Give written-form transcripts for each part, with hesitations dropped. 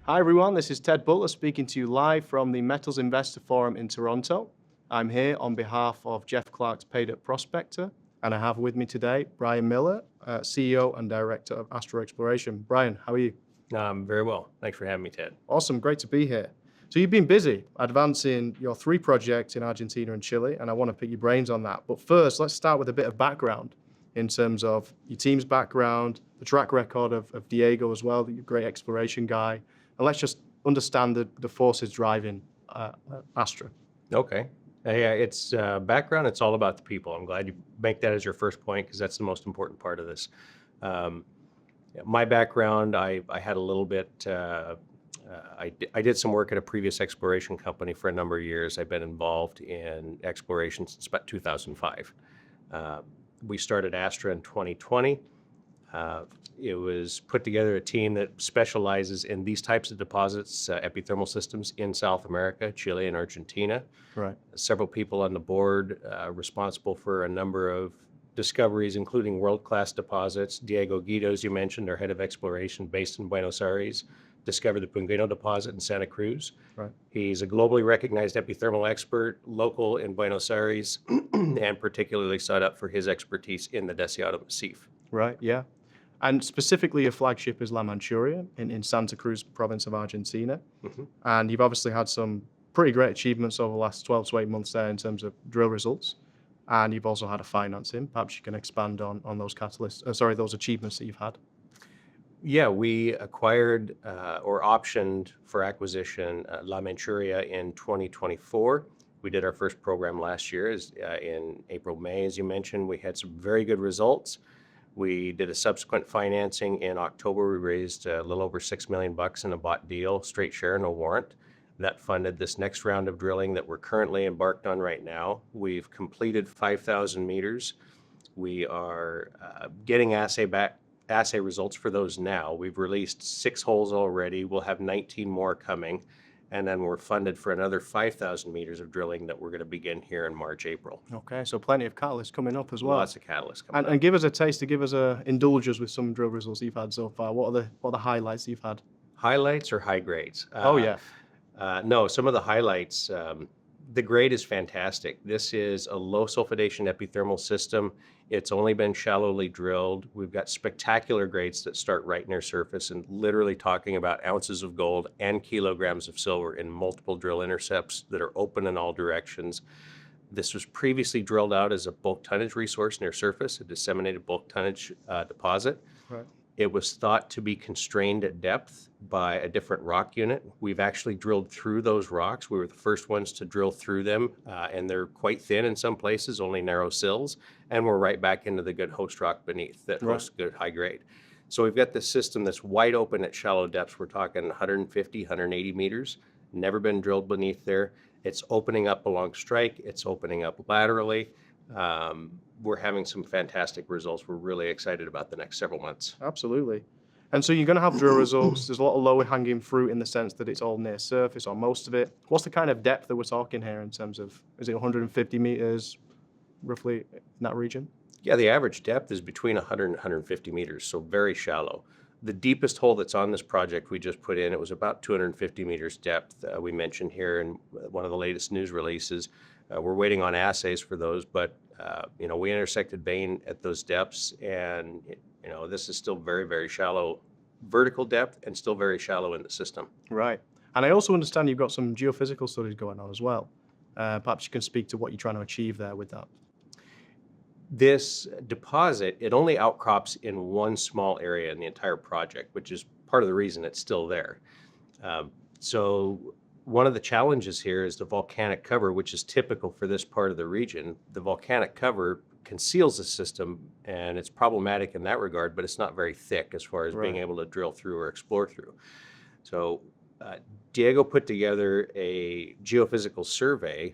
Hi everyone, this is Ted Butler speaking to you live from the Metals Investor Forum in Toronto. I'm here on behalf of Jeff Clark's Paid Up Prospector, and I have with me today Brian Miller, CEO and Director of Astra Exploration. Brian, how are you? Very well. Thanks for having me, Ted. Awesome, great to be here. So you've been busy advancing your 3 projects in Argentina and Chile, and I want to pick your brains on that. But first, let's start with a bit of background in terms of your team's background, the track record of Diego as well, the great exploration guy. And let's just understand the forces driving Astra. Okay. Yeah, it's background. It's all about the people. I'm glad you make that as your first point because that's the most important part of this. My background, I had a little bit, I did some work at a previous exploration company for a number of years. I've been involved in exploration since about 2005. We started Astra in 2020. It was put together a team that specializes in these types of deposits, epithermal systems in South America, Chile and Argentina. Right. Several people on the board responsible for a number of discoveries, including world-class deposits. Diego Guido, as you mentioned, our head of exploration based in Buenos Aires, discovered the Pungueno deposit in Santa Cruz. Right. He's a globally recognized epithermal expert, local in Buenos Aires, and particularly sought out for his expertise in the Deseado Massif. Right, yeah. And specifically, your flagship is La Manchuria in Santa Cruz province of Argentina. Mm-hmm. And you've obviously had some pretty great achievements over the last 12 to 8 months there in terms of drill results. And you've also had a financing. Perhaps you can expand on those those achievements that you've had. Yeah, we acquired or optioned for acquisition La Manchuria in 2024. We did our first program last year in April, May, as you mentioned. We had some very good results. We did a subsequent financing in October. We raised a little over $6 million in a bought deal, straight share, no warrant. That funded this next round of drilling that we're currently embarked on right now. We've completed 5,000 meters. We are getting assay results for those now. We've released 6 holes already. We'll have 19 more coming. And then we're funded for another 5,000 meters of drilling that we're going to begin here in March, April. Okay, so plenty of catalysts coming up as well. Lots of catalysts coming up. And give us a taste, indulge us with some drill results you've had so far. What are the highlights you've had? Highlights or high grades? Oh, yeah. No, some of the highlights. The grade is fantastic. This is a low sulfidation epithermal system. It's only been shallowly drilled. We've got spectacular grades that start right near surface and literally talking about ounces of gold and kilograms of silver in multiple drill intercepts that are open in all directions. This was previously drilled out as a bulk tonnage resource near surface, a disseminated bulk tonnage deposit. Right. It was thought to be constrained at depth by a different rock unit. We've actually drilled through those rocks. We were the first ones to drill through them, and they're quite thin in some places, only narrow sills, and we're right back into the good host rock beneath that hosts good high grade. So we've got this system that's wide open at shallow depths. We're talking 150, 180 meters, never been drilled beneath there. It's opening up along strike. It's opening up laterally. We're having some fantastic results. We're really excited about the next several months. Absolutely. And so you're going to have drill results. There's a lot of lower hanging fruit in the sense that it's all near surface or most of it. What's the kind of depth that we're talking here in terms of, is it 150 meters roughly in that region? Yeah, the average depth is between 100 and 150 meters, so very shallow. The deepest hole that's on this project we just put in, it was about 250 meters depth. We mentioned here in one of the latest news releases. We're waiting on assays for those, but we intersected vein at those depths, and this is still very, very shallow vertical depth and still very shallow in the system. Right. And I also understand you've got some geophysical studies going on as well. Perhaps you can speak to what you're trying to achieve there with that. This deposit, it only outcrops in one small area in the entire project, which is part of the reason it's still there. So one of the challenges here is the volcanic cover, which is typical for this part of the region. The volcanic cover conceals the system, and it's problematic in that regard, but it's not very thick as far as being able to drill through or explore through. So Diego put together a geophysical survey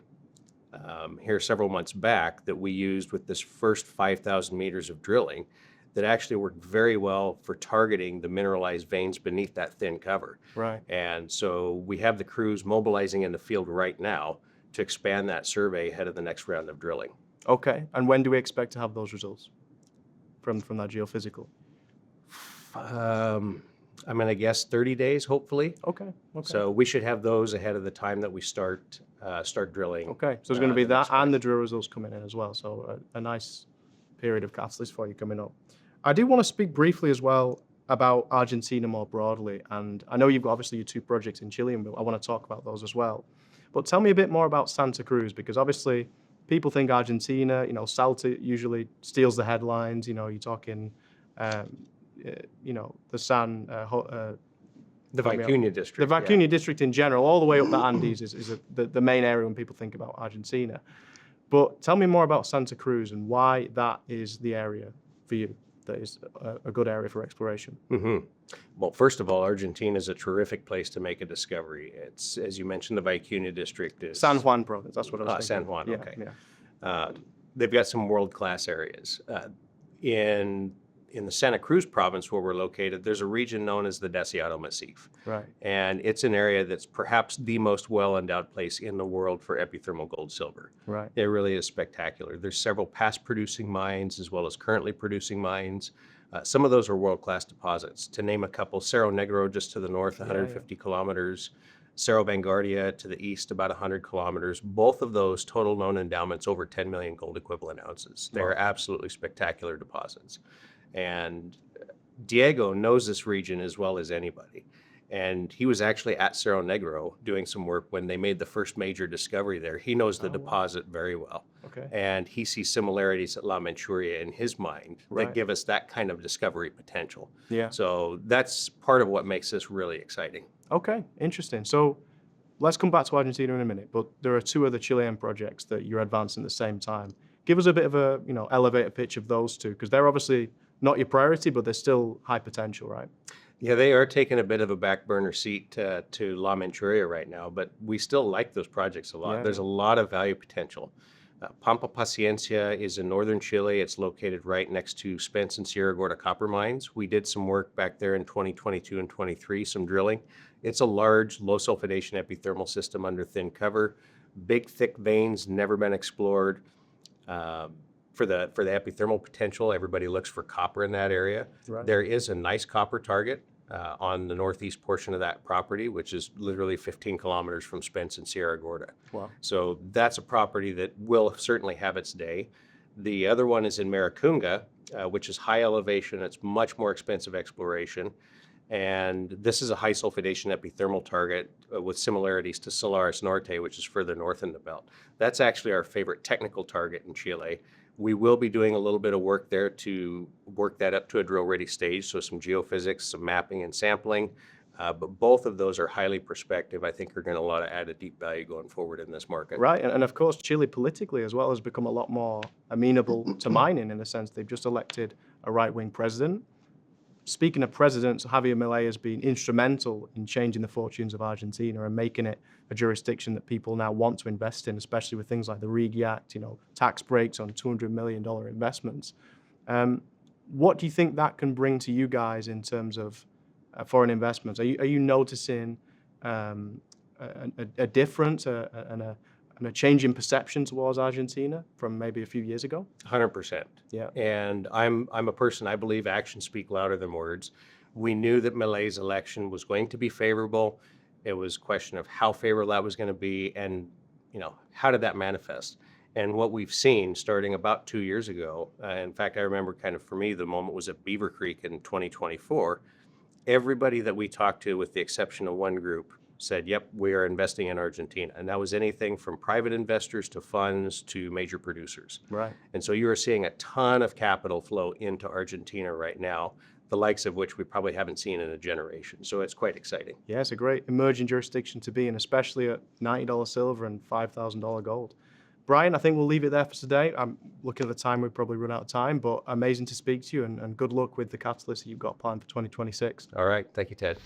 here several months back that we used with this first 5,000 meters of drilling that actually worked very well for targeting the mineralized veins beneath that thin cover. Right. And so we have the crews mobilizing in the field right now to expand that survey ahead of the next round of drilling. Okay. And when do we expect to have those results from that geophysical? I'm going to guess 30 days, hopefully. Okay. Okay. So we should have those ahead of the time that we start drilling. Okay. So there's going to be the that next and the phase. drill results coming in as well. So a nice period of catalyst for you coming up. I do want to speak briefly as well about Argentina more broadly. And I know you've got obviously your two projects in Chile, and I want to talk about those as well. But tell me a bit more about Santa Cruz, because obviously people think Argentina, Salta usually steals the headlines. You're talking, the The help me out. Vicuña The district. Vicuña district in general, all the way up the Andes, is the main area when people think about Argentina. But tell me more about Santa Cruz and why that is the area for you that is a good area for exploration. Well, first of all, Argentina is a terrific place to make a discovery. It's, as you mentioned, the Vicuña district is San Juan province, that's what I was thinking. San Juan. Yeah, Okay. yeah. They've got some world-class areas. In the Santa Cruz province where we're located, there's a region known as the Deseado Massif. Right. And it's an area that's perhaps the most well-endowed place in the world for epithermal gold silver. Right. It really is spectacular. There's several past producing mines as well as currently producing mines. Some of those are world-class deposits. To name a couple, Cerro Negro just to the north, 150 kilometers. Cerro Vanguardia to the east, about 100 kilometers. Both of those total known endowments over 10 million gold equivalent ounces. They're absolutely spectacular deposits. And Diego knows this region as well as anybody. And he was actually at Cerro Negro doing some work when they made the first major discovery there. He knows the deposit very well. Okay. And he sees similarities at La Manchuria in his mind that give us that kind of discovery potential. Yeah. So that's part of what makes this really exciting. Okay, interesting. So let's come back to Argentina in a minute, but there are two other Chilean projects that you're advancing at the same time. Give us a bit of a, elevator pitch of those two, because they're obviously not your priority, but they're still high potential, right? Yeah, they are taking a bit of a back burner seat to La Manchuria right now, but we still like those projects a lot. Yeah, There's a lot of value potential. Pampa Paciencia is in northern Chile. It's located right next to Spence and Sierra Gorda copper mines. We did some work back there in 2022 and 23, some drilling. It's a large, low sulfidation epithermal system under thin cover. Big, thick veins, never been explored. For the epithermal potential, everybody looks for copper in that area. Right. There is a nice copper target on the northeast portion of that property, which is literally 15 kilometers from Spence and Sierra Gorda. Wow. So that's a property that will certainly have its day. The other one is in Maricunga, which is high elevation. It's much more expensive exploration. And this is a high sulfidation epithermal target with similarities to Solaris Norte, which is further north in the belt. That's actually our favorite technical target in Chile. We will be doing a little bit of work there to work that up to a drill-ready stage, so some geophysics, some mapping and sampling. But both of those are highly prospective. I think are going to add a deep value going forward in this market. Right, and of course, Chile politically as well has become a lot more amenable to mining in the sense they've just elected a right-wing president. Speaking of presidents, Javier Milei has been instrumental in changing the fortunes of Argentina and making it a jurisdiction that people now want to invest in, especially with things like the RIGI Act, tax breaks on $200 million investments. What do you think that can bring to you guys in terms of foreign investments? Are you noticing a difference and a change in perception towards Argentina from maybe a few years ago? 100%. Yeah. And I'm a person, I believe actions speak louder than words. We knew that Milei's election was going to be favorable. It was a question of how favorable that was going to be and, how did that manifest? And what we've seen starting about 2 years ago, in fact, I remember kind of for me, the moment was at Beaver Creek in 2024. Everybody that we talked to, with the exception of one group, said, yep, we are investing in Argentina. And that was anything from private investors to funds to major producers. Right. And so you are seeing a ton of capital flow into Argentina right now, the likes of which we probably haven't seen in a generation. So it's quite exciting. Yeah, it's a great emerging jurisdiction to be in, especially at $90 silver and $5,000 gold. Brian, I think we'll leave it there for today. I'm looking at the time, we've probably run out of time, but amazing to speak to you and good luck with the catalyst that you've got planned for 2026. All right. Thank you, Ted.